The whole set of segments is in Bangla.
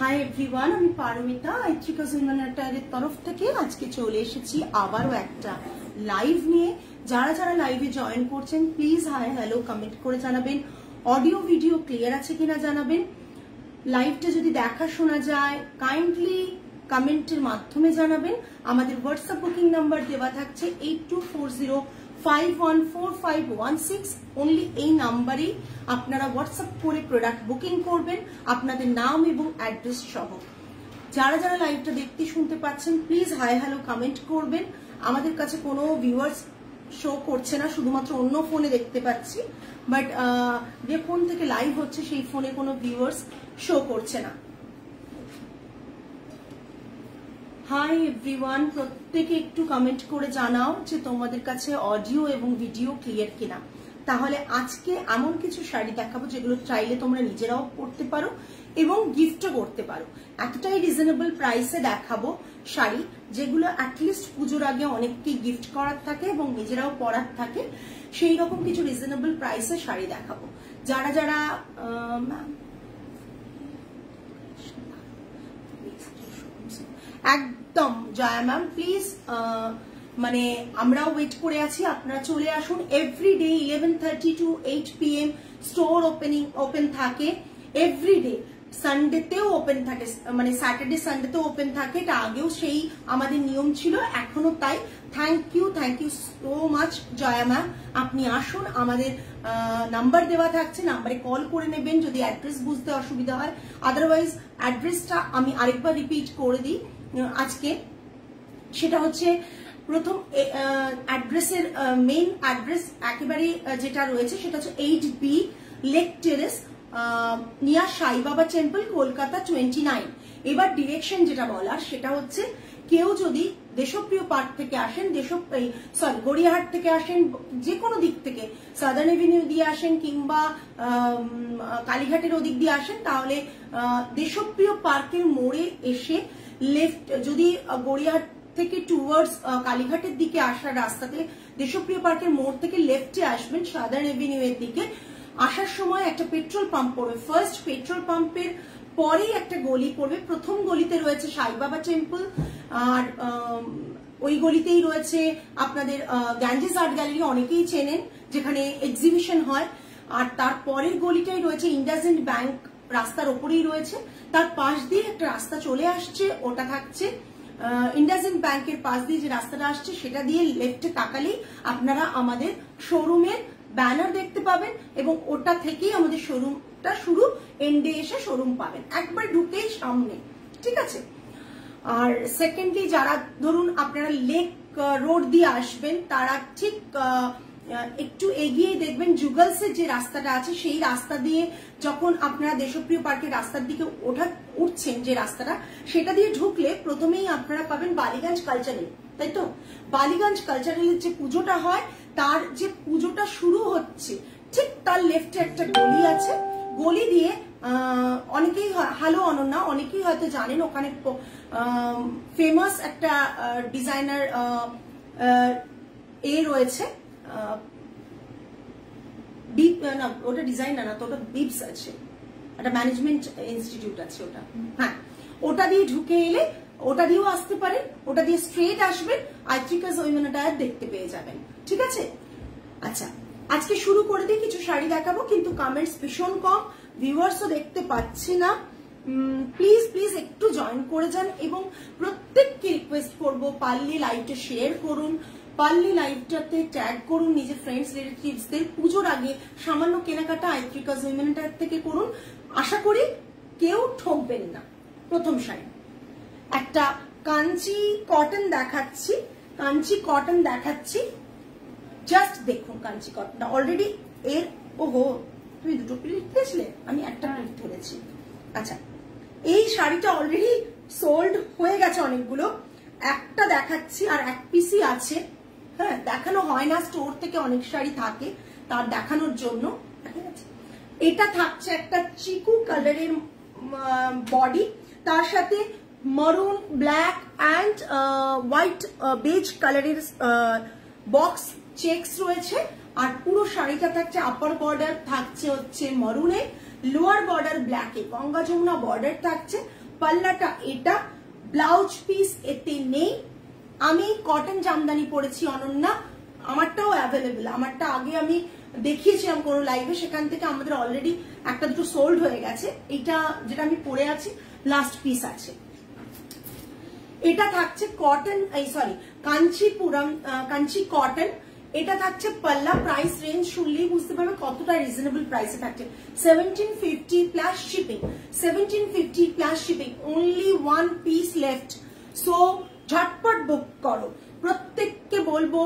হাই এভরিওয়ান, আমি পারমিতা আইত্রিকা জুইমানাটারের তরফ থেকে আজকে চলে এসেছি আবারও একটা লাইভ নিয়ে। যারা যারা লাইভে জয়েন করছেন প্লিজ হাই হ্যালো কমেন্ট করে জানাবেন, অডিও ভিডিও ক্লিয়ার আছে কিনা জানাবেন। লাইভটা যদি দেখা শোনা যায় কাইন্ডলি কমেন্টের মাধ্যমে জানাবেন। আমাদের হোয়াটসঅ্যাপ বুকিং নাম্বার দেওয়া থাকছে 8240514516। অনলি এই নাম্বারেই আপনারা হোয়াটসঅ্যাপ করে প্রোডাক্ট বুকিং করবেন আপনাদের নাম এবং অ্যাড্রেস সহ। যারা যারা লাইভটা দেখতে শুনতে পাচ্ছেন প্লিজ হাই হ্যালো কমেন্ট করবেন। আমাদের কাছে কোনো ভিউয়ার্স শো করছে না, শুধুমাত্র অন্য ফোনে দেখতে পাচ্ছি, বাট যে ফোন থেকে লাইভ হচ্ছে সেই ফোনে কোনো ভিউয়ার্স শো করছে না। হাই এভরিওয়ান, প্রত্যেকে একটু কমেন্ট করে জানাও যে তোমাদের কাছে অডিও এবং ভিডিও ক্লিয়ার কিনা। তাহলে আজকে এমন কিছু শাড়ি দেখাবো যেগুলো চাইলে তোমরা নিজেরাও পরতে পারো এবং গিফটও করতে পারো। এতটাই রিজনেবল প্রাইসে দেখাবো শাড়ি যেগুলো অ্যাটলিস্ট পুজোর আগে অনেককেই গিফট করার থাকে এবং নিজেরাও পরার থাকে, সেই রকম কিছু রিজনেবল প্রাইসে শাড়ি দেখাবো। যারা যারা একদম জয়া ম্যাম প্লিজ, মানে আমরাও ওয়েট করে আছি, আপনারা চলে আসুন। Everyday 11:30 to 8 PM store open থাকে। এভরিডে সানডেতেও ওপেন থাকে, মানে স্যাটারডে সানডেতেও ওপেন থাকে। এটা আগেও সেই আমাদের নিয়ম ছিল, এখনো তাই। Thank you so much Jaya ma'am. আপনি আসুন, আমাদের নাম্বার দেওয়া থাকছে, নাম্বারে কল করে নেবেন যদি অ্যাড্রেস বুঝতে অসুবিধা হয়। আদারওয়াইজ অ্যাড্রেসটা আমি আরেকবার রিপিট করে দিই আজকে। সেটা হচ্ছে প্রথম অ্যাড্রেসের মেইন অ্যাড্রেস একেবারে যেটা রয়েছে সেটা হচ্ছে 8B লেক টেরেস নিয়ার সাই বাবা টেম্পল, কলকাতা 29। এবার ডিরেকশন যেটা বলার সেটা হচ্ছে কেউ যদি দেশপ্রিয় পার্ক থেকে আসেন, গড়িয়াহাট থেকে আসেন, যে কোনো দিক থেকে সাদার্ন এভিনিউ দিয়ে আসেন কিংবা কালীঘাটের ওদিক দিয়ে আসেন, তাহলে দেশপ্রিয় পার্কের মোড়ে এসে লেফট, যদি গড়িয়াহাট থেকে টুয়ার্ডস কালীঘাটের দিকে আসার রাস্তাতে দেশপ্রিয় পার্কের মোড় থেকে লেফটে আসবেন সাদার্ন এভিনিউ এর দিকে। আসার সময় একটা পেট্রোল পাম্প পড়বে, ফার্স্ট পেট্রোল পাম্পের পরেই একটা গলি পড়বে। প্রথম গলিতে রয়েছে সাই বাবা টেম্পল, আর ওই গলিতেই রয়েছে আপনাদের গ্যাঞ্জেস আর্ট গ্যালারি, অনেকেই চেনেন, যেখানে এক্সিবিশন হয়। আর তার পরের গলিটাই রয়েছে ইন্ডাসইন্ড ব্যাংক, রাস্তার ওপরেই রয়েছে। তার পাশ দিয়ে একটা রাস্তা চলে আসছে, ওটা থাকছে ইন্ডাসইন্ড ব্যাংকের পাশ দিয়ে যে রাস্তাটা আসছে সেটা দিয়ে লেফটে তাকালেই আপনারা আমাদের শোরুমের ব্যানার দেখতে পাবেন এবং ওটা থেকেই আমাদের শোরুমটা শুরু, এন্ডে এসে শোরুম পাবেন একবার ঢুকেই সামনে, ঠিক আছে। আর সেকেন্ডলি যারা ধরুন আপনারা লেক রোড দিয়ে আসবেন, তারা ঠিক একটু এগিয়ে দেখবেন জুগলসের যে রাস্তাটা আছে সেই রাস্তা দিয়ে যখন আপনারা দেশপ্রিয় পার্কের রাস্তার দিকে উঠছেন, যে রাস্তাটা সেটা দিয়ে ঢুকলে প্রথমেই আপনারা পাবেন বালিগঞ্জ কালচারাল, তাই তো? বালিগঞ্জ কালচারালের যে পুজোটা হয়, তার যে পুজোটা শুরু হচ্ছে ঠিক তার লেফটে একটা গলি আছে। গলি দিয়ে অনেকেই, হ্যালো অনন্যা, অনেকেই হয়তো জানেন ওখানে ফেমাস একটা ডিজাইনার রয়েছে, না ওটা ডিজাইনার না তো, ওটা বিপস আছে, একটা ম্যানেজমেন্ট ইনস্টিটিউট আছে ওটা। হ্যাঁ, ওটা দিয়ে ঢুকে এলে ওটা দিয়েও আসতে পারেন, ওটা দিয়ে স্ট্রেট আসবেন, আইত্রিকা জয়মানাটায়ার দেখতে পেয়ে যাবেন, ঠিক আছে। আচ্ছা, আজকে শুরু করে দিই, কিছু শাড়ি দেখাবো কিন্তু কমেন্টস ভীষণ কম, ভিউয়ার্সও দেখতে পাচ্ছি না। প্লিজ একটু জয়েন করে যান এবং প্রত্যেককে রিকোয়েস্ট করবো পারলে লাইভটা শেয়ার করুন, পারলে লাইভটাতে ট্যাগ করুন নিজের ফ্রেন্ডস রিলেটিভসদের। পুজোর আগে সামান্য কেনাকাটা আইত্রিকা জয়মানাটায়ার থেকে করুন, আশা করি কেউ ঠকবেন না। প্রথম শাড়ি একটা কাঞ্চি কটন দেখাচ্ছি, জাস্ট দেখুন কাঞ্চি কটনটা। অলরেডি এর ওহো, তুমি দুটো প্লিট দিয়েছিলে, আমি একটা প্লিট ধরেছি। আচ্ছা, এই শাড়িটা অলরেডি সোল্ড হয়ে গেছে অনেকগুলো, একটা দেখাচ্ছি আর এক পিসই আছে। হ্যাঁ, দেখানো হয় না, স্টোর থেকে অনেক শাড়ি থাকে তার দেখানোর জন্য। এটা থাকছে একটা চিকু কালারের বডি, তার সাথে maroon, black and white beige কালারের বক্স চেকস রয়েছে। আর পুরো শাড়িটা থাকছে, আপার বর্ডার থাকছে হচ্ছে মারুনে, লোয়ার বর্ডার ব্ল্যাকে, গঙ্গা যমুনা বর্ডার থাকছে, পাল্লাটা এটা, ব্লাউজ পিস এতে নেই। আমি কটন জামদানি পরেছি অনন্যা, আমারটাও অ্যাভেলেবেল, আমারটা আগে আমি দেখিয়েছিলাম কোনো লাইভে, সেখান থেকে আমাদের অলরেডি একটা দুটো সোল্ড হয়ে গেছে। এটা যেটা আমি পরে আছি লাস্ট পিস আছে। এটা থাকছে cotton, sorry Kanchipuram, Kanchi cotton. এটা থাকছে পাল্লা, প্রাইস রেঞ্জ শুনলেই বুঝতে পারবে কতটা রিজনেবল প্রাইসে থাকছে। 1750 plus shipping, 1750 plus shipping, only 1 piece left. So झटपट बुक करो, प्रत्येक के बोलबो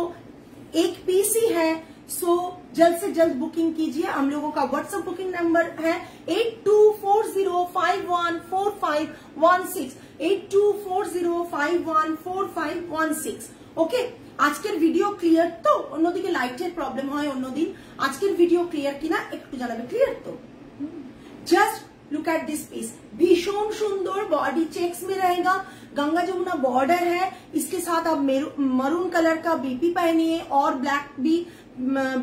एक पीस ही है, सो जल्द से जल्द बुकिंग कीजिए। हम लोगों का व्हाट्सएप बुकिंग नंबर है 8240514516, 8240514516। ओके, আজকের ভিডিও ক্লিয়ার তো? অন্যদিকে লাইটের প্রবলেম হয় অন্যদিন, আজকের ভিডিও ক্লিয়ার কিনা একটু জানাবে। ক্লিয়ার তো? Just look at this piece, भीषण सुंदर, बॉडी चेक्स में रहेगा, गंगा जमुना बॉर्डर है। इसके साथ आप मरून कलर का बीपी पहनिए और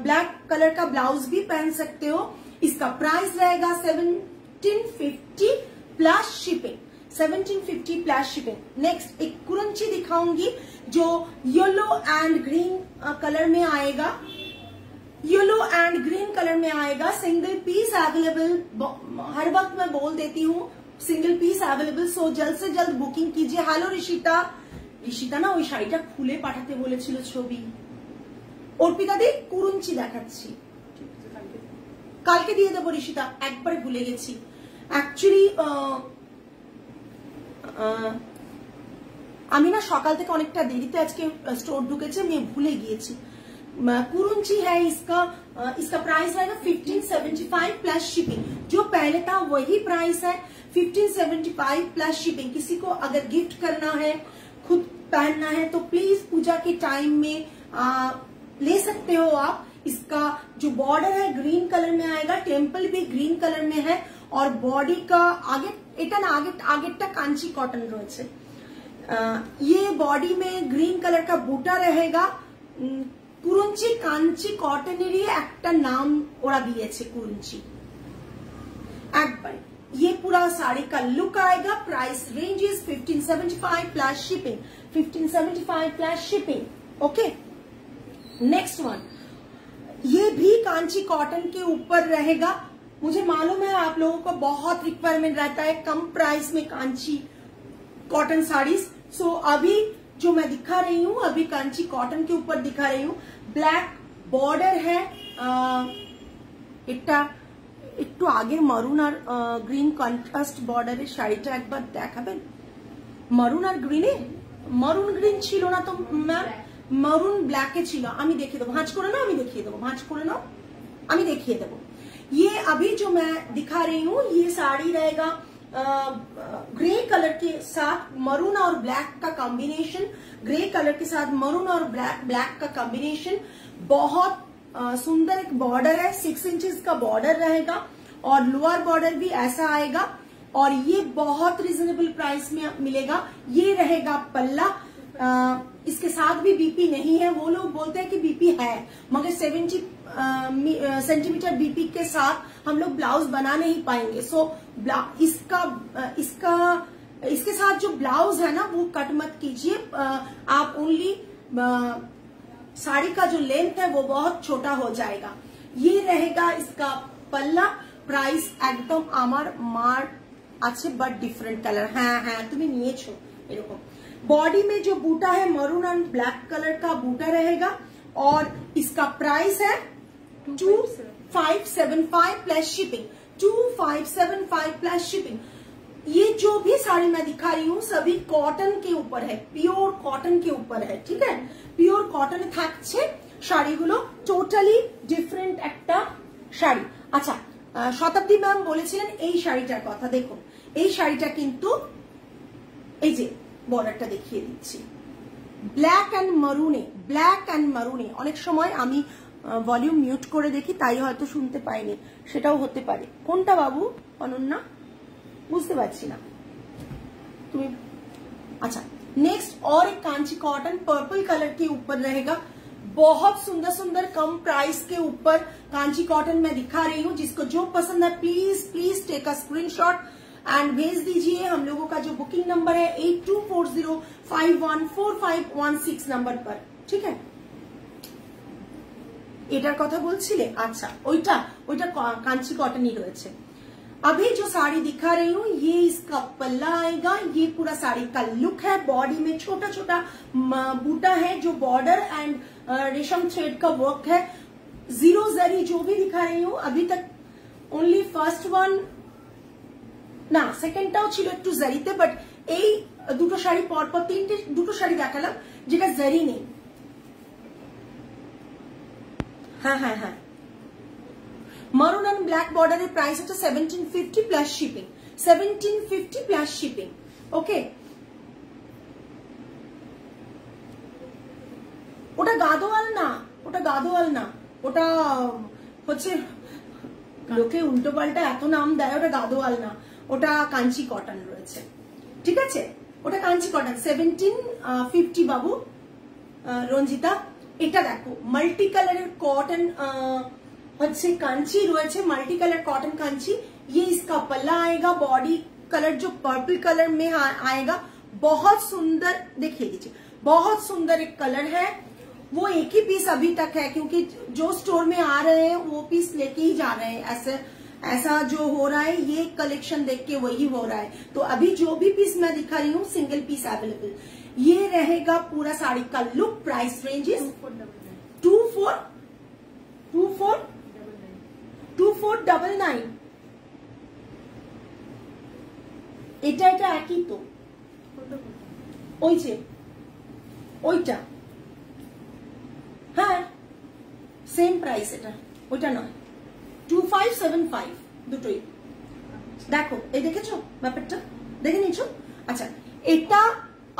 ब्लैक कलर का ब्लाउज भी पहन सकते हो। इसका प्राइस रहेगा 1750 plus shipping, 1750 plus shipping. Next एक कुरंची दिखाऊंगी जो येलो एंड ग्रीन कलर में आएगा, येलो एंड ग्रीन कलर में आएगा। सिंगल पीस अवेलेबल, हर वक्त मैं बोल देती हूँ सिंगल पीस अवेलेबल। सो जल्द से जल्द बुकिंग कीजिए। हेलो ऋषिता, ঋষিতা না ওই শাড়িটা খুলে পাঠাতে বলেছিল ছবি। অর্পিতা দি কুরুঞ্চি দেখাচ্ছি, কালকে দিয়ে দেবো ঋষিতা, একবার ভুলে গেছি অ্যাকচুয়ালি। আমি না সকাল থেকে অনেকটা দেরিতে আজকে স্টোর ঢুকেছে, আমি ভুলে গিয়েছি। कुरुंची है इसका, इसका प्राइस रहेगा 1575 प्लस शिपिंग। जो पहले था वही प्राइस है 1575 प्लस शिपिंग। किसी को अगर गिफ्ट करना है, खुद पहनना है तो प्लीज पूजा के टाइम में ले सकते हो आप। इसका जो बॉर्डर है ग्रीन कलर में आएगा, टेम्पल भी ग्रीन कलर में है और बॉडी का आगे এটা না আগেরটা কাঞ্চি কটন রয়েছে। ये बॉडी में ग्रीन कलर का बूटा रहेगा। কুরুঞ্চি কাঞ্চি কটনেরই একটা নাম ওরা দিয়েছে কুরুঞ্চি। একবার ये पूरा साड़ी का लुक आएगा। Price range is 1575 plus shipping, 1575 plus shipping. Okay, next one, ये भी कांची कॉटन के ऊपर रहेगा। मुझे मालूम है आप लोगों को बहुत रिक्वायरमेंट रहता है कम प्राइस में कांची कॉटन साड़ीज। सो अभी जो मैं दिखा रही हूँ, अभी कांची कॉटन के ऊपर दिखा रही हूँ। ब्लैक बॉर्डर है, একটু আগে মারুন আর গ্রিন কন্ট্রাস্ট বর্ডারের শাড়িটা একবার দেখাবেন। মারুন আর গ্রিনে, মারুন গ্রিন ছিল না তো ম্যাম, মারুন ব্ল্যাকে ছিল। আমি দেখিয়ে দেবো, ভাঁজ করে নাও, আমি দেখিয়ে দেবো, ভাঁজ করে नाओ, আমি দেখিয়ে দেবো। ये अभी जो मैं दिखा रही हूँ ये साड़ी रहेगा ग्रे कलर के साथ मरून और ब्लैक का कॉम्बिनेशन, ग्रे कलर के साथ मरून और ब्लैक का कॉम्बिनेशन। बहुत सुंदर एक बॉर्डर है, 6 इंचेस का बॉर्डर रहेगा और लोअर बॉर्डर भी ऐसा आएगा और ये बहुत रिजनेबल प्राइस में मिलेगा। ये रहेगा पल्ला, इसके साथ भी बीपी नहीं है। वो लोग बोलते हैं कि बीपी है, मगर 70 सेंटीमीटर बीपी के साथ हम लोग ब्लाउज बना नहीं पाएंगे। सो इसके साथ जो ब्लाउज है ना वो कट मत कीजिए आप। ओनली साड़ी का जो लेंथ है वो बहुत छोटा हो जाएगा। ये रहेगा इसका पल्ला। प्राइस एकदम আমার মার আছে বাট ডিফারেন্ট কালার। হ্যাঁ হ্যাঁ তুমি নিয়েছো এরকম। बॉडी में जो बूटा है मरून एंड ब्लैक कलर का बूटा रहेगा और इसका प्राइस है 2575 प्लस शिपिंग, 2575 प्लस शिपिंग। ये जो भी साड़ी मैं दिखा रही हूँ सभी कॉटन के ऊपर है, प्योर कॉटन के ऊपर है, ठीक है। प्योर कॉटन থাকছে শাড়িগুলো, টোটালি ডিফারেন্ট একটা শাড়ি। আচ্ছা, শতাব্দী ম্যাম বলেছিলেন এই শাড়িটার কথা। দেখুন এই শাড়িটা কিন্তু এই যে বর্ডারটা দেখিয়ে দিচ্ছি, ব্ল্যাক এন্ড মারুনে, ব্ল্যাক এন্ড মারুনে। অনেক সময় আমি ভলিউম মিউট করে দেখি তাই হয়তো শুনতে পাইনি, সেটাও হতে পারে। কোনটা বাবু? অনন্যা বুঝতে পারছি না তুমি। अच्छा नेक्स्ट और एक कांची कॉटन पर्पल कलर के ऊपर रहेगा। बहुत सुंदर सुंदर कम प्राइस के ऊपर कांची कॉटन मैं दिखा रही हूँ। जिसको जो पसंद है please please take a screenshot. And भेज दीजिए हम लोगों का जो बुकिंग नंबर है 8240514516 नंबर पर, ठीक है। एटार कथा बोलछिले, अच्छा ओइटा ओइटा कांची कॉटन ही रयेछे। अभी जो साड़ी दिखा रही हूँ ये इसका पल्ला आएगा, ये पूरा साड़ी का लुक है। बॉडी में छोटा छोटा बूटा है जो बॉर्डर एंड रेशम थ्रेड का वर्क है। जीरो जरी जो भी दिखा रही हूँ अभी तक ओनली फर्स्ट वन ना सेकेंडटाও ছিল একটু জারিতে, বাট এই দুটো শাড়ি পরপর দুটো শাড়ি দেখালাম যেটা জারি নেই। হ্যাঁ হ্যাঁ হ্যাঁ, maroon and black border এর প্রাইস হচ্ছে 1750 প্লাস শিপিং, 1750 প্লাস শিপিং। ওকে, ওটা গাদোয়াল না, ওটা গাদোয়াল না, ওটা হচ্ছে লোকে উল্টো পাল্টা এত নাম দেয়, ওটা গাদোয়াল না, ওটা কাঞ্চি কটন রয়েছে, ঠিক আছে। ওটা কাঞ্চি কটন 1750 বাবু রঞ্জিতা। এটা দেখো মাল্টি কালারের কটন अच्छे कांची रोए मल्टी कलर कॉटन कांची। ये इसका पल्ला आएगा, बॉडी कलर जो पर्पल कलर में आएगा, बहुत सुंदर, देखिए लीजिए बहुत सुंदर एक कलर है। वो एक ही पीस अभी तक है क्योंकि जो स्टोर में आ रहे हैं वो पीस लेके ही जा रहे हैं। ऐसा जो हो रहा है ये कलेक्शन देख के वही हो रहा है। तो अभी जो भी पीस मैं दिखा रही हूँ सिंगल पीस अवेलेबल। ये रहेगा पूरा साड़ी का लुक। Price ranges 2499। এটা এটা একই তো, ওই যে ওইটা, হ্যাঁ সেম প্রাইস, এটা ওইটা নয়। 2575 দুটোই। দেখো এই দেখেছো ব্যাপারটা, দেখে নিচ্ছো? আচ্ছা এটা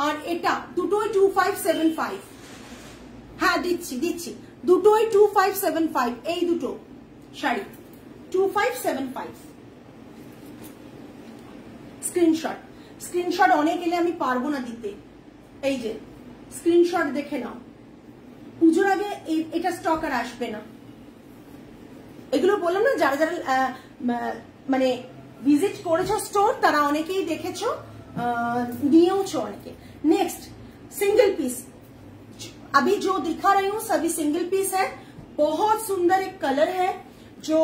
আর এটা দুটোই 2575। হ্যাঁ দিচ্ছি দিচ্ছি, দুটোই 2575। এই দুটো শাড়ি 2575। স্ক্রিনশট স্ক্রিনশট অনেক এলে আমি পারবো না দিতে। এই যে স্ক্রিনশট দেখে নাও, পুজোর আগে এটা স্টক আর আসবে না। এগুলো বললাম না, যারা যারা মানে ভিজিট করেছো স্টোর তারা অনেকেই দেখেছো, নিয়েওছো অনেকে। नेक्स्ट सिंगल पीस, अभी जो दिखा रही हूँ सभी सिंगल पीस है। बहुत सुंदर एक कलर है, जो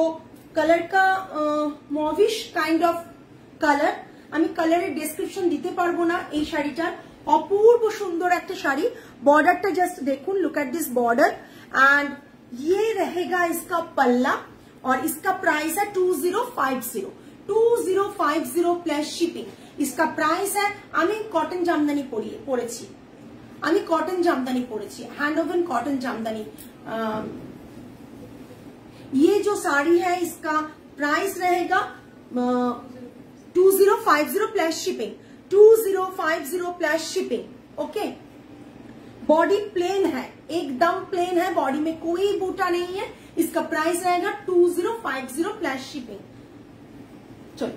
कलर का मॉविश काइंड ऑफ कलर। আমি কালারের ডেসক্রিপশন দিতে পারবো না। এই শাড়িটার অপূর্ব সুন্দর একটা শাড়ি। बॉर्डरটা जस्ट देखूं, look at this border and ये रहेगा इसका पल्ला और इसका प्राइस है 2050 प्लस शिपिंग। इसका प्राइस है, আমি কটন জামদানি পরেছি, আমি কটন জামদানি পরেছি, हैंड ओवन कॉटन জামদানি। ये जो साड़ी है इसका प्राइस रहेगा 2050 plus shipping, 2050 plus shipping. Okay, body plain है, एकदम प्लेन है, बॉडी में कोई बूटा नहीं है। इसका प्राइस रहेगा 2050 प्लस शिपिंग। चलो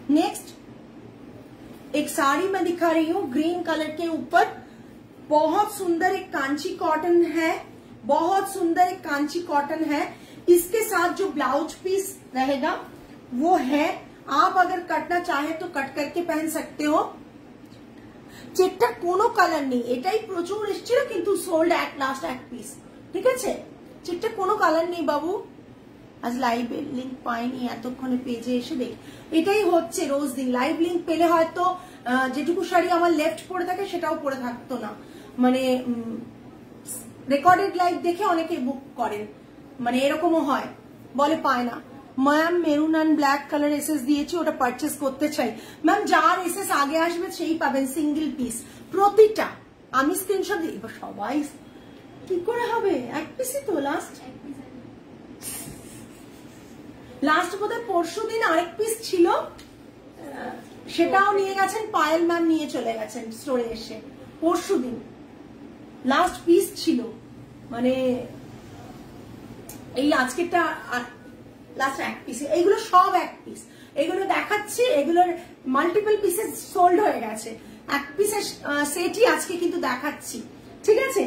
नेक्स्ट एक साड़ी मैं दिखा रही हूँ ग्रीन कलर के ऊपर। बहुत सुंदर एक कांची कॉटन है, बहुत सुंदर एक कांची कॉटन है। इसके साथ जो ब्लाउज पीस रहेगा वो है, आप अगर कटना चाहे तो कट करके पहन सकते हो। চেকটা কোনো কালার নেই, এটাই প্রচুর এসেছিল কিন্তু সোল্ড এক লাস্ট এক পিস, ঠিক আছে। চেকটা কোনো কালার নেই বাবু। আজ লাইভের লিংক পাইনি, এতক্ষণে পেজে এসে দেখ। এটাই হচ্ছে রোজ দিন, লাইভ লিংক পেলে হয়তো যেটুকু শাড়ি আমার লেফট পড়ে থাকে সেটাও পড়ে থাকতো না। মানে রেকর্ডেড লাইভ দেখে অনেকে বুক করেন, মানে এরকমও হয়, বলে পায় না। Ma'am maroon and black colour SS দিয়েছি, ওটা পারচেস করতে চাই। ম্যাম যার এসএস আগে আসবে সেই পাবেন সিঙ্গেল পিস প্রতিটা। আমি স্ক্রিনশট দিই, এবার সবাই কি করে হবে, এক পিসই তো লাস্ট। লাস্ট বোধহয় পরশু দিন আরেক পিস ছিল, সেটাও নিয়ে গেছেন, পায়েল ম্যাম নিয়ে চলে গেছেন স্টোরে এসে। পরশু দিন লাস্ট পিস ছিল, মানে এই আজকেরটা লাস্ট এক পিস। এইগুলো সব এক পিস, এগুলো দেখাচ্ছি, এগুলোর মাল্টিপল পিসেস সোল্ড হয়ে গেছে। এক পিসের সেটই আজকে কিন্তু দেখাচ্ছি, ঠিক আছে,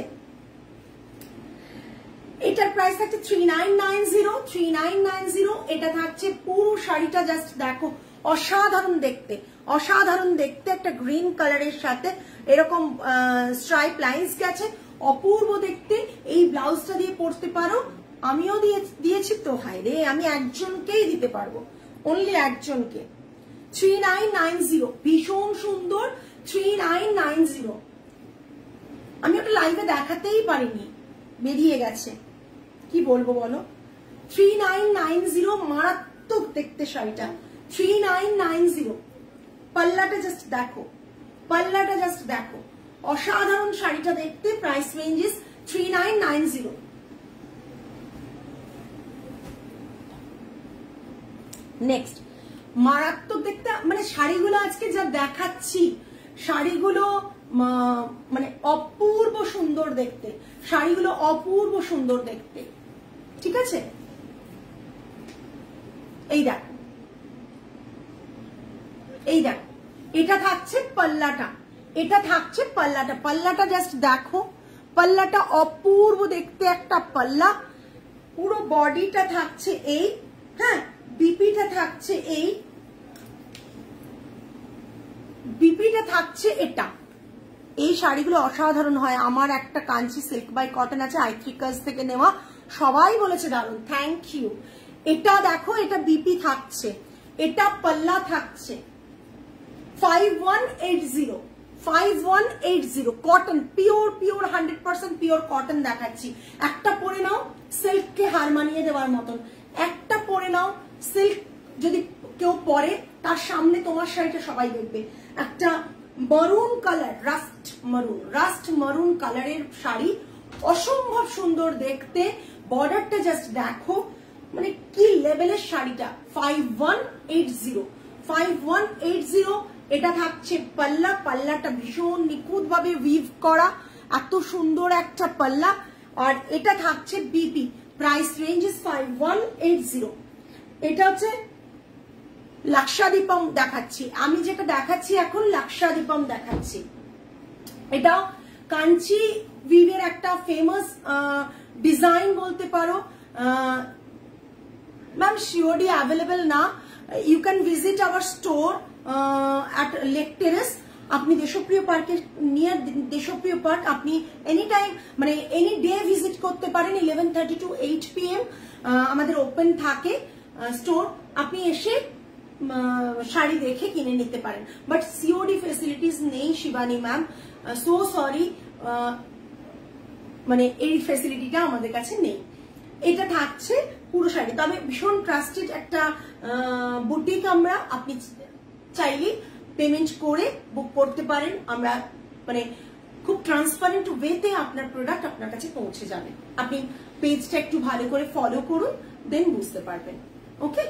এটার প্রাইস থাকছে 3990। এটা থাকছে পুরো শাড়িটা, জাস্ট দেখো অসাধারণ দেখতে, অসাধারণ দেখতে। একটা গ্রিন কালারের সাথে এরকম স্ট্রাইপ লাইন্স গেছে, অপূর্ব দেখতে। এই ব্লাউজটা দিয়ে পরতে পারো, আমিও দিয়েছি তো, হায় রে আমি একজনকেই দিতে পারবো, অনলি একজনকে। 3990, ভীষণ সুন্দর 3990। আমি ওটা লাইভে দেখাতেই পারিনি, বেরিয়ে গেছে, কি বলবো বলো। 3990, মারাত্মক দেখতে শাড়িটা, 3990। পাল্লাটা জাস্ট দেখো, পাল্লাটা জাস্ট দেখো, অসাধারণ শাড়িটা দেখতে। Price range is 3990। নেক্সট, মারাত্মক দেখতে, মানে শাড়িগুলো আজকে যা দেখাচ্ছি, শাড়িগুলো মানে অপূর্ব সুন্দর দেখতে, শাড়িগুলো অপূর্ব সুন্দর দেখতে, ঠিক আছে। এই দেখো, এই দেখো, এটা থাকছে পাল্লাটা, এটা থাকছে পাল্লাটা। পাল্লাটা জাস্ট দেখো, পাল্লাটা অপূর্ব দেখতে একটা পাল্লা। পুরো বডিটা থাকছে এই, হ্যাঁ, বিপিটা থাকছে এই, বিপিটা থাকছে এটা। এই শাড়িগুলো অসাধারণ হয়। আমার একটা কাঞ্চি সিল্ক বাই কটন আছে, আইথ্রিকাস থেকে নেওয়া, সবাই বলেছে দারুণ, থ্যাংক ইউ। এটা দেখো, এটা বিপি থাকছে, এটা পাল্লা থাকছে। 5180, 5180 cotton, pure pure 100% pure cotton দেখাচ্ছি। একটা পরে নাও, সিল্ককে হার মানিয়ে দেওয়ার মতন। একটা পরে নাও, সিল্ক যদি কেউ পরে, তার সামনে তোমার শাড়িটা সবাই দেখবে। একটা মারুন কালার, রাস্ট মারুন কালারের শাড়ি, অসম্ভব সুন্দর দেখতে। বর্ডারটা জাস্ট দেখো, মানে কি লেভেলের শাড়িটা। 5180, 5180। এটা থাকছে পাল্লা, পাল্লাটা ভীষণ নিখুঁত ভাবে উইভ করা, এত সুন্দর একটা পাল্লা। আর এটা থাকছে বিপি, প্রাইস রেঞ্জ ইজ 5180। এটা হচ্ছে লাক্ষাদীপম দেখাচ্ছি, আমি যেটা দেখাচ্ছি এখন লাক্ষাদীপম দেখাচ্ছি। এটা কাঞ্চি উইভের একটা ফেমাস ডিজাইন বলতে পারো। ম্যাম শিওরলি অ্যাভেলেবল না, you can visit our store at Lake Terrace. আপনি দেশপ্রিয় পার্কের নিয়ার দেশপ্রিয় পার্ক, আপনি এনি টাইম মানে এনি ডে ভিজিট করতে পারেন। 11:30 to 8 PM আমাদের ওপেন থাকে স্টোর। আপনি এসে শাড়ি দেখে কিনে নিতে পারেন, বাট সিওডি ফেসিলিটিস নেই শিবানী ম্যাম, সো সরি, মানে এই ফেসিলিটিটা আমাদের কাছে নেই। এটা থাকছে পুরো শাড়ি, তবে ভীষণ ট্রাস্টেড একটা বুটিক আমরা, আপনি চাইলে পেমেন্ট করে বুক করতে পারেন। আমরা মানে খুব ট্রান্সপারেন্ট ওয়েতে আপনার প্রোডাক্ট আপনার কাছে পৌঁছে যাবে। আপনি পেজটা একটু ভালো করে ফলো করুন, দেন বুঝতে পারবেন। ওকে,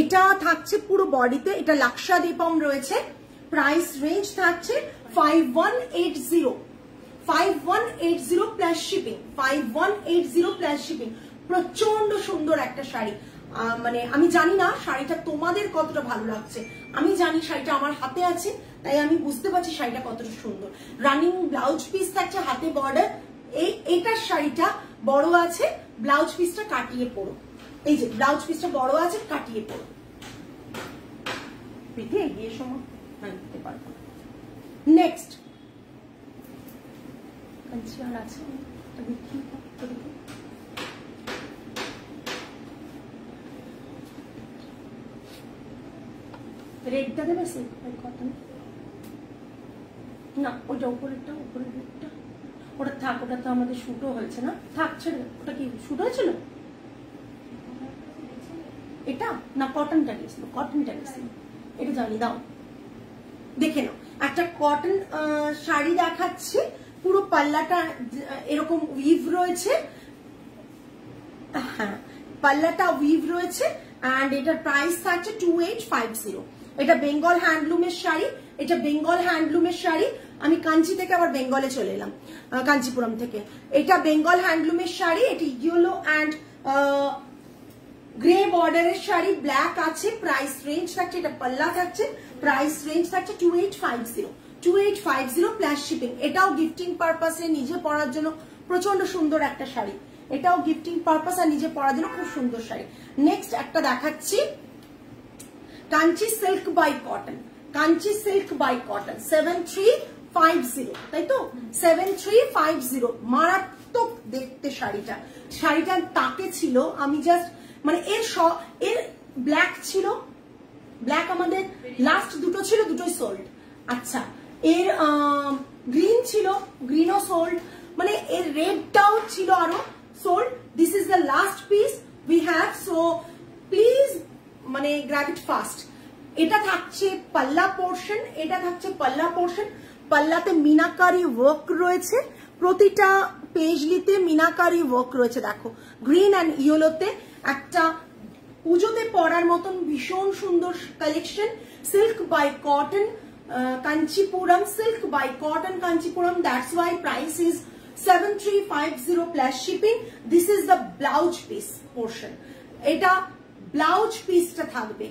এটা থাকছে পুরো বডিতে, এটা লাক্ষাদীপম রয়েছে। প্রাইস রেঞ্জ থাকছে 5180, 5180 প্লাস শিপিং, 5180 প্লাস শিপিং। প্রচন্ড সুন্দর একটা শাড়ি, মানে আমি জানি না শাড়িটা তোমাদের কতটা ভালো লাগছে, আমি জানি শাড়িটা আমার হাতে আছে, তাই আমি বুঝতে পারছি শাড়িটা কতটা সুন্দর। রানিং ব্লাউজ পিস থাকছে, হাতে বর্ডার। এইটার শাড়িটা বড় আছে, ব্লাউজ পিসটা কাটিয়ে পড়ো। এই যে ব্লাউজ পিসটা বড় আছে, কাটিয়ে পড়ো, পিঠে এগিয়ে সময় দিতে পারবো। নেক্সট আর আছে, রেডটা দেবে কটন না, ওইটা উপরেরটা, উপরের রেডটা ওটা থাক, ওটা তো আমাদের শুটও হয়েছে না, থাকছে। ওটা কি শুট হয়েছিল? এটা না কটনটা গেছিল, কটনটা গেছিল, এটা জানি, দাও দেখে নাও। একটা কটন শাড়ি দেখাচ্ছি, পুরো পাল্লাটা এরকম উইভ রয়েছে, হ্যাঁ পাল্লাটা উইভ রয়েছে। এন্ড এটার প্রাইস থাকছে 2850। এটা বেঙ্গল হ্যান্ডলুমের শাড়ি, এটা বেঙ্গল হ্যান্ডলুমের শাড়ি। আমি কাঞ্চি থেকে আবার বেঙ্গলে চলে এলাম, কাঞ্চিপুরম থেকে। এটা বেঙ্গল হ্যান্ডলুমের শাড়ি, এটি ইয়েলো অ্যান্ড গ্রে বর্ডারের শাড়ি, ব্ল্যাক আছে। প্রাইস রেঞ্জ থাকছে, এটা পাল্লা থাকছে, প্রাইস রেঞ্জ থাকছে 2850, 2850 প্লাস শিপিং। এটাও গিফটিং পারপাসে নিজে পরার জন্য প্রচন্ড সুন্দর একটা শাড়ি, এটাও গিফটিং পারপাস আর নিজে পরার জন্য খুব সুন্দর শাড়ি। নেক্সট একটা দেখাচ্ছি Kanchi silk by cotton, Kanchi silk by cotton 7350, তাই তো 7350, মারাত্মক দেখতে শাড়িটা। শাড়িটার তাকে ছিল, আমি জাস্ট মানে এর ব্ল্যাক ছিল, ব্ল্যাক আমাদের লাস্ট দুটো ছিল, দুটোই সোল্ড। আচ্ছা এর গ্রিন ছিল, গ্রিনও সোল্ড, মানে এর রেডটাও ছিল আরো sold. This is the last piece we have, so please মানে গ্র্যাব ইট ফাস্ট। এটা থাকছে পাল্লা পোর্শন, এটা থাকছে পাল্লা পোর্শন। পাল্লাতে মিনাকারি ওয়ার্ক রয়েছে, প্রতিটা পেজলিতে মিনাকারি ওয়ার্ক রয়েছে। দেখো গ্রিন অ্যান্ড ইয়েলোতে একটা পুজোতে পরার মতন ভীষণ সুন্দর collection. Silk by cotton Kanchipuram, silk by cotton Kanchipuram, that's why price is 7350 plus shipping. This is the blouse piece portion, এটা ব্লাউজ পিসটা থাকবে।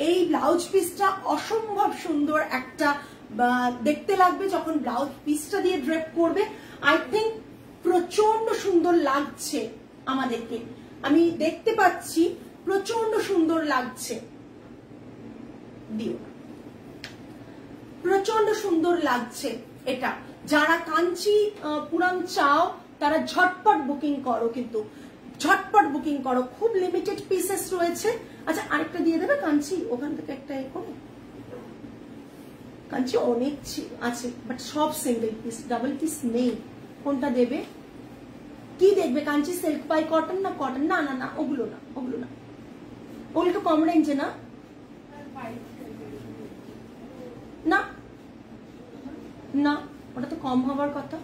এই ব্লাউজ পিসটা অসম্ভব সুন্দর একটা দেখতে লাগবে যখন ব্লাউজ পিসটা দিয়ে ড্রেপ করবে। আই থিঙ্ক প্রচন্ড সুন্দর লাগছে আমাদেরকে, আমি দেখতে পাচ্ছি প্রচন্ড সুন্দর লাগছে, দিও প্রচন্ড সুন্দর লাগছে এটা। যারা কাঞ্চি পুরম চাও তারা ঝটপট বুকিং করো, কিন্তু ঝটপট বুকিং করো, খুব লিমিটেড পিসেস রয়েছে। আচ্ছা আরেকটা দিয়ে দেবে কাঞ্চি, ওখান থেকে একটা করে কাঞ্চি অনেক আছে বাট সব সিঙ্গেল পিস, ডাবল পিস নেই। কোনটা দেবে, কি দেখবে, কাঞ্চি সিল্ক বাই কটন না কটন? না না না ওগুলো না, ওগুলো না, ওগুলো তো কম রেঞ্জে না, না না ওটা তো কম হবার কথা।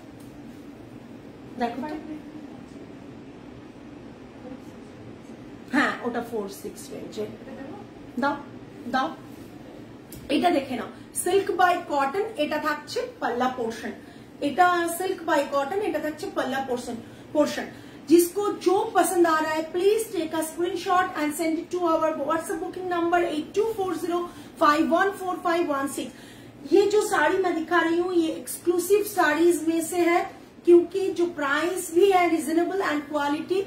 দেখো হ্যাঁ ওটা 46 রেঞ্জে, দাও দাও, এটা দেখে নাও সিল্ক বাই কটন, এটা থাকছে পাল্লা পোর্শন, এটা सिल्क बाय कॉटन, এটা থাকছে पल्ला पोर्शन। जिसको जो पसंद आ रहा है please take a screenshot and send it to our WhatsApp booking number 8240514516। ये जो साड़ी मैं दिखा रही हूँ ये एक्सक्लूसिव साड़ीज में से है, क्योंकि जो प्राइस भी है रिजनेबल एंड क्वालिटी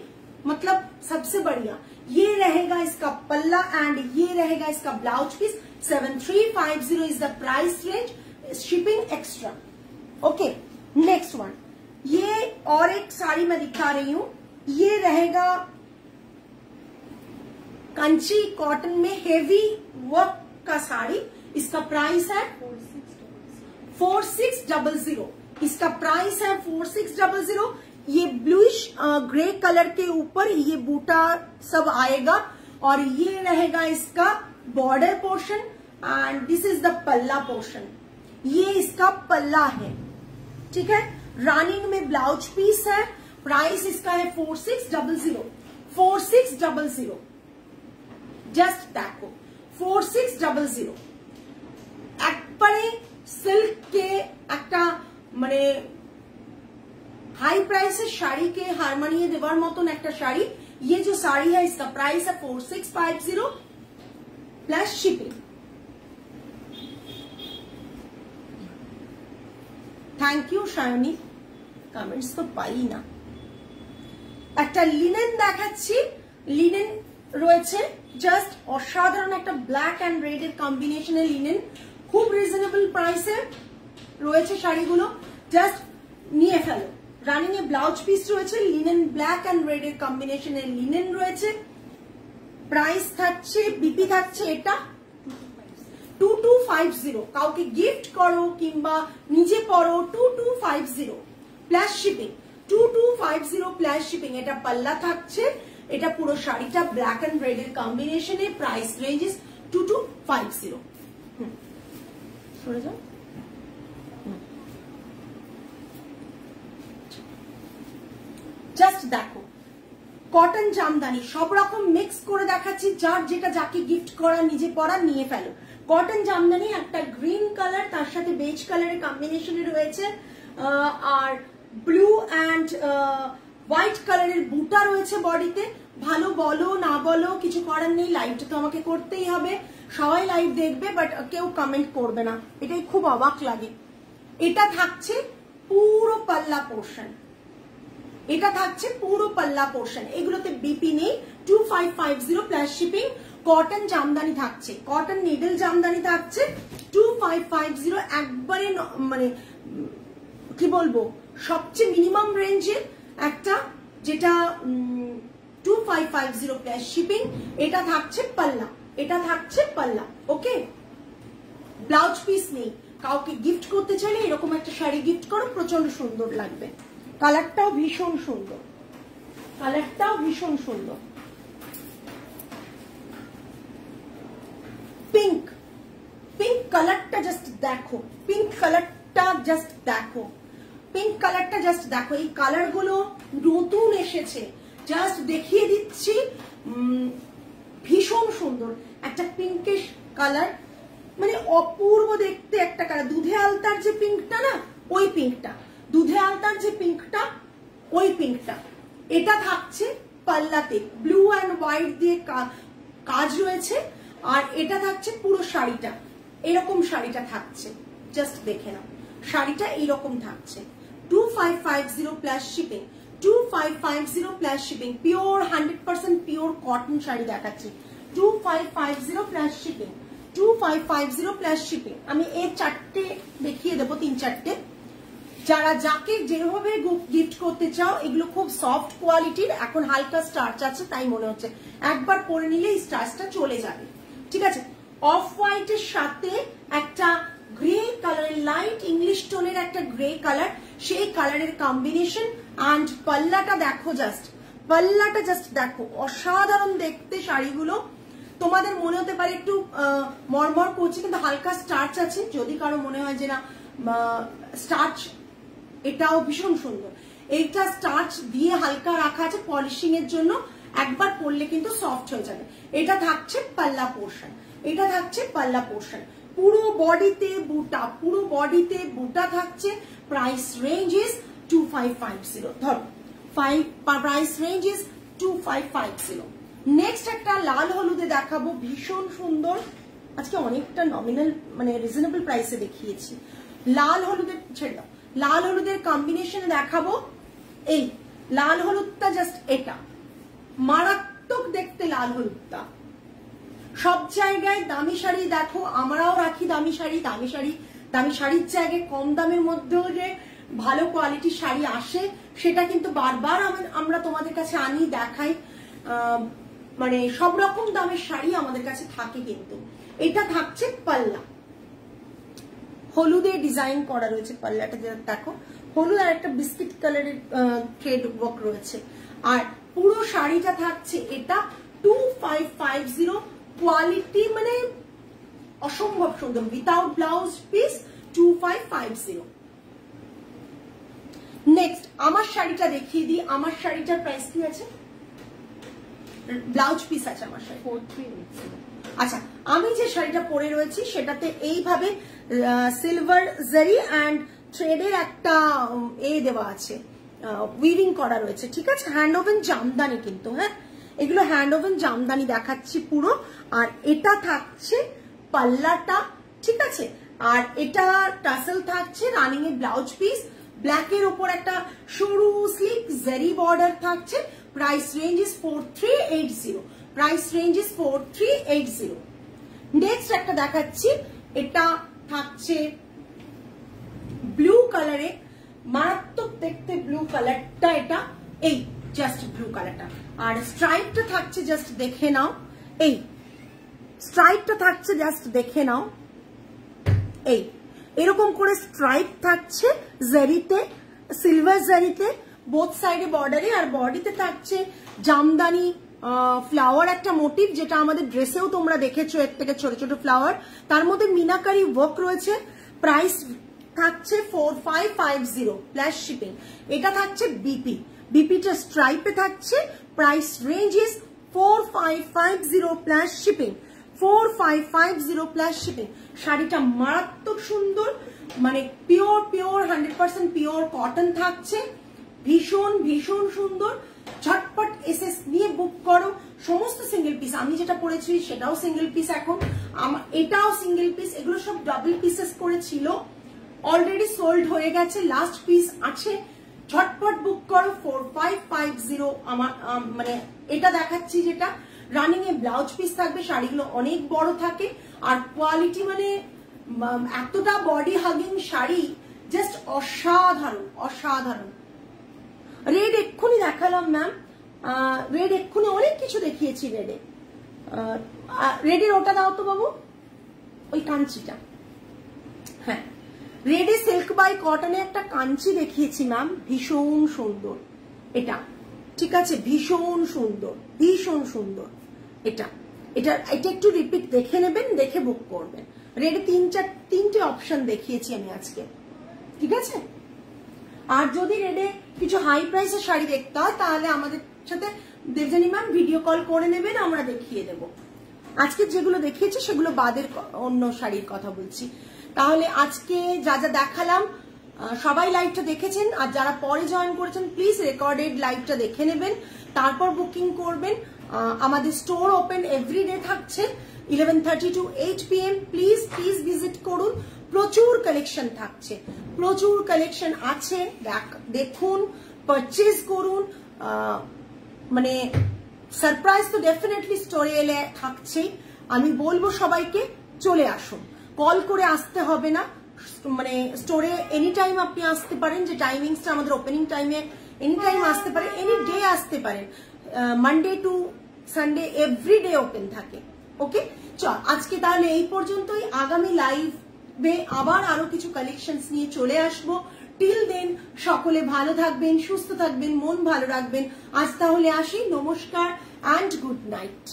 मतलब सबसे बढ़िया। ये रहेगा इसका पल्ला एंड ये रहेगा इसका blouse piece. 7350 is the price range, shipping extra. Okay next one, ये और एक साड़ी मैं दिखा रही हूं, ये रहेगा कंची कॉटन में हेवी वर्क का साड़ी। इसका प्राइस है 4600, इसका प्राइस है 4600। ये ब्लूइश ग्रे कलर के ऊपर ये बूटा सब आएगा और ये रहेगा इसका border portion and this is the पल्ला पोर्शन। ये इसका पल्ला है, ठीक है। रनिंग में ब्लाउज पीस है, प्राइस इसका है 4600, 4600 जस्ट देखो 4600। একবারে সিল্ক কে একটা মানে हाई प्राइस শাড়ি কে হার মানিয়ে দেওয়ার মতন একটা শাড়ি। ये जो साड़ी है इसका प्राइस है 4650 plus shipping. Thank you shiny, comments तो पाई ना। একটা লিনেন দেখাচ্ছি, লিনেন রয়েছে জাস্ট অসাধারণ একটা ব্ল্যাক এন্ড রেড এর কম্বিনেশনের লিনেন, খুব রিজনেবল প্রাইসে রয়েছে শাড়িগুলো, জাস্ট নিয়ে ফেলো। রানিং এ ব্লাউজ পিস রয়েছে, লিনেন ব্ল্যাক এন্ড রেড এর কম্বিনেশনের লিনেন রয়েছে। প্রাইস থাকছে বিপি থাকছে এটা 2250, কাউকে গিফট করো কিংবা নিজে পরো 2250 প্লাস শিপিং, 2250 প্লাস শিপিং। এটা পাল্লা থাকছে, এটা পুরো শাড়িটা ব্ল্যাক এন্ড রেড এর কম্বিনেশনে, প্রাইস রেঞ্জ ইজ 2250। সরে যাও, জাস্ট দেখো কটন জামদানি সব রকম মিক্স করে দেখাচ্ছি, যার যেটা যাকে গিফট করা নিজে পরা নিয়ে ফেলো। কটন জামদানি একটা গ্রিন কালার তার সাথে বেজ কালারের কম্বিনেশনে রয়েছে, আর ব্লু অ্যান্ড হোয়াইট কালারের বুটা রয়েছে বডিতে। ভালো বলো না বলো কিছু করার নেই, লাইভটা তো আমাকে করতেই হবে, সবাই লাইভ দেখবে বাট কেউ কমেন্ট করবে না, এটাই খুব অবাক লাগে। এটা থাকছে পুরো পাল্লা পোর্শন, এটা থাকছে পুরো পাল্লা পোর্শন। এগুলোতে বিপি নেই। 2550 প্লাস শিপিং। কটন জামদানি থাকছে, কটন নিডল জামদানি থাকছে 2550। একবারে মানে কি বলবো, সবচেয়ে মিনিমাম রেঞ্জের একটা, যেটা 2550 প্লাস শিপিং। এটা থাকছে পাল্লা, এটা থাকছে পাল্লা। ওকে, ব্লাউজ পিস নেই। কাউকে গিফট করতে চাইলে এরকম একটা শাড়ি গিফট করো, প্রচন্ড সুন্দর লাগবে। কালারটাও ভীষণ সুন্দর, কালারটাও ভীষণ সুন্দর। পিঙ্ক, পিঙ্ক কালারটা জাস্ট দেখো, পিঙ্ক কালারটা জাস্ট দেখো, পিঙ্ক কালারটা জাস্ট দেখো। এই কালার গুলো নতুন এসেছে, জাস্ট দেখিয়ে দিচ্ছি। ভীষণ সুন্দর একটা পিঙ্কিশ কালার, মানে অপূর্ব দেখতে একটা কালার। দুধে আলতার যে পিঙ্কটা না, ওই পিঙ্কটা, দুধে আলতার যে পিঙ্কটা, ওই পিঙ্কটা। এটা থাকছে পাল্লাতে ব্লু অ্যান্ড হোয়াইট দিয়ে কাজ রয়েছে। আর এটা থাকছে পুরো শাড়িটা, এরকম শাড়িটা থাকছে, জাস্ট দেখে নাও। শাড়িটা এইরকম থাকছে। 2550 plus shipping, 2550 plus shipping. Pure 100% pure cotton sari দেখাচ্ছি। 2550 প্লাস শিপিং, 2550 প্লাস শিপিং। আমি এর চারটে দেখিয়ে দেবো, 3-4টে। যারা যাকে যেভাবে গিফট করতে চাও, এগুলো খুব সফট কোয়ালিটির। এখন হালকা স্টার্চ আছে তাই মনে হচ্ছে, একবার পরে নিলে এই স্টার্চটা চলে যাবে। ঠিক আছে, অফ হোয়াইটের সাথে একটা গ্রে কালারের, লাইট ইংলিশ টোনের একটা গ্রে কালার, সেই কালারের কম্বিনেশন। অ্যান্ড পাল্লাটা দেখো, জাস্ট পাল্লাটা জাস্ট দেখো, অসাধারণ দেখতে শাড়িগুলো। তোমাদের মনে হতে পারে একটু মরমর করছে, কিন্তু হালকা স্টার্চ আছে। যদি কারো মনে হয় যে না স্টার্চ, এটাও ভীষণ সুন্দর। এইটা স্টার্চ দিয়ে হালকা রাখা আছে পলিশিং এর জন্য, একবার পরলে কিন্তু সফট হয়ে যাবে। এটা থাকছে পাল্লা পোর্শন, এটা থাকছে পাল্লা পোর্শন। পুরো বডিতে বুটা, পুরো বডিতে বুটা থাকছে। Price range is 2550। ধরো প্রাইস রেঞ্জ ইজ 2550। নেক্সট একটা লাল হলুদে দেখাবো, ভীষণ সুন্দর। আজকে অনেকটা নমিনাল মানে রিজনেবল প্রাইসে দেখিয়েছি। লাল হলুদের ছেড়ে দাও, লাল হলুদের কম্বিনেশনে দেখাবো। এই লাল হলুদটা জাস্ট এটা মারাত্মক দেখতে। লাল হলুদটা সব জায়গায় দামি শাড়ি দেখো, আমরাও রাখি দামি শাড়ি, দামি শাড়ি, দামি শাড়ির জায়গায় কম দামের মধ্যেও যে ভালো কোয়ালিটির শাড়ি আসে, সেটা কিন্তু বারবার আমরা তোমাদের কাছে আনি, দেখাই। মানে সব রকম দামের শাড়ি আমাদের কাছে থাকে। কিন্তু এটা থাকছে পাল্লা, হলুদে ডিজাইন করা রয়েছে পাল্লাটা, দেখো হলুদ আর একটা বিস্কিট কালারের থ্রেড ওয়ার্ক রয়েছে। আর পুরো শাড়িটা থাকছে এটা 2550। কোয়ালিটি মানে অসম্ভব সুন্দর, উইথাউট ব্লাউজ পিস 2550। নেক্সট আমার শাড়িটা দেখিয়ে দিই। আমার শাড়িটার প্রাইস কি আছে? ব্লাউজ পিস আছে আমার শাড়ি 43। আচ্ছা, আমি যে শাড়িটা পরে রয়েছি সেটাতে এইভাবে সিলভার জারি অ্যান্ড থ্রেডের একটা দেওয়া আছে, উইভিং করা রয়েছে। ঠিক আছে, হ্যান্ড ওভেন জামদানি কিন্তু, হ্যাঁ এগুলো হ্যান্ড ওভেন জামদানি দেখাচ্ছি পুরো। আর এটা থাকছে পাল্লাটা, ঠিক আছে। আর এটা টাসেল থাকছে, রানিং এর ব্লাউজ পিস, ব্ল্যাকের ওপর একটা সরু স্লিক জারি বর্ডার থাকছে। Price range is 4380। Price range is 4380। Next একটা দেখাচ্ছি, এটা থাকছে ব্লু কালারে, মারাত্মক দেখতে ব্লু কালারটা। এটা এই জাস্ট ব্লু কালারটা। আর স্ট্রাইপটা থাকছে, জাস্ট দেখে নাও। এই স্ট্রাইপটা থাকছে, জাস্ট দেখে নাও। এই এরকম করে স্ট্রাইপ থাকছে জারিতে, সিলভার জারিতে, বোথ সাইডে বর্ডারে। আর বডিতে থাকছে জামদানি ফ্লাওয়ার একটা মোটিভ, যেটা আমাদের ড্রেসেও তোমরা দেখেছো, এর থেকে ছোট ছোট ফ্লাওয়ার, তার মধ্যে মিনাকারি ওয়ার্ক রয়েছে। প্রাইস থাকছে 4550 প্লাস শিপিং। এটা থাকছে বিপি, বিপিটা স্ট্রাইপে থাকছে। Price range is 4550 plus shipping. 4550 plus shipping. শাড়িটা মারাত্মক সুন্দর, মানে পিওর 100% পিওর কটন থাকছে, ভীষণ ভীষণ সুন্দর। ঝটপট এসএস নিয়ে বুক করো। সমস্ত সিঙ্গেল পিস, আমি যেটা পরেছি সেটাও সিঙ্গেল পিস, এখন এটাও সিঙ্গেল পিস, এগুলো সব ডাবল পিসেস করে ছিল। অলরেডি সোল্ড হয়ে গেছে, লাস্ট পিস আছে, ঝটপট বুক করো। 4550 আমার মানে এটা দেখাচ্ছি যেটা রানিং এ ব্লাউজ পিস থাকবে, শাড়িগুলো অনেক বড় থাকে আর কোয়ালিটি মানে এতটা বডি হাগিং শাড়ি, জাস্ট অসাধারণ অসাধারণ। রেড এক্ষুনি দেখালাম ম্যাম, রেড এক্ষুনি অনেক কিছু দেখিয়েছি রেডে। রেডের ওটা দাও তো বাবু, ওই কাঞ্চিটা। হ্যাঁ, রেডে সিল্ক বাই কটনে একটা কাঞ্চি দেখিয়েছি ম্যাম, ভীষণ সুন্দর এটা, ঠিক আছে, ভীষণ সুন্দর ভীষণ সুন্দর এটা। এটা একটু রিপিট দেখে নেবেন, দেখে বুক করবেন। রেডে তিনটে অপশন দেখিয়েছি আমি আজকে, ঠিক আছে। আর যদি রেডে কিছু হাই প্রাইসের শাড়ি দেখতে হয় তাহলে আমাদের সাথে দেবজানী ম্যাম ভিডিও কল করে নেবেন, আমরা দেখিয়ে দেব। আজকে যেগুলো দেখিয়েছি সেগুলো বাদের অন্য শাড়ির কথা বলছি। তাহলে আজকে যা যা দেখালাম সবাই লাইভটা দেখেছেন, আর যারা পরে জয়েন করেছেন প্লিজ রেকর্ডেড লাইভটা দেখে নেবেন, তারপর বুকিং করবেন। আমাদের স্টোর ওপেন এভরিডে থাকছে 11:30 to 8 PM। Please please visit করুন, প্রচুর কালেকশন থাকছে, প্রচুর কালেকশন আছে, দেখুন, পারচেজ করুন। মানে সারপ্রাইজ তো ডেফিনেটলি স্টোরে এলে থাকছেই। আমি বলবো সবাইকে চলে আসুন, কল করে আসতে হবে না, মানে স্টোরে এনি টাইম আপনি আসতে পারেন, যে টাইমিংসটা আমাদের ওপেনিং টাইমে এনি টাইম আসতে পারেন, এনি ডে আসতে পারেন। Monday to Sunday everyday open থাকে। ওকে, চল আজকে তাহলে এই পর্যন্তই। আগামী লাইভে আবার আরো কিছু কালেকশনস নিয়ে চলে আসবো। টিল দেন সকলে ভালো থাকবেন, সুস্থ থাকবেন, মন ভালো রাখবেন। আজ তাহলে আসি, নমস্কার অ্যান্ড গুড নাইট।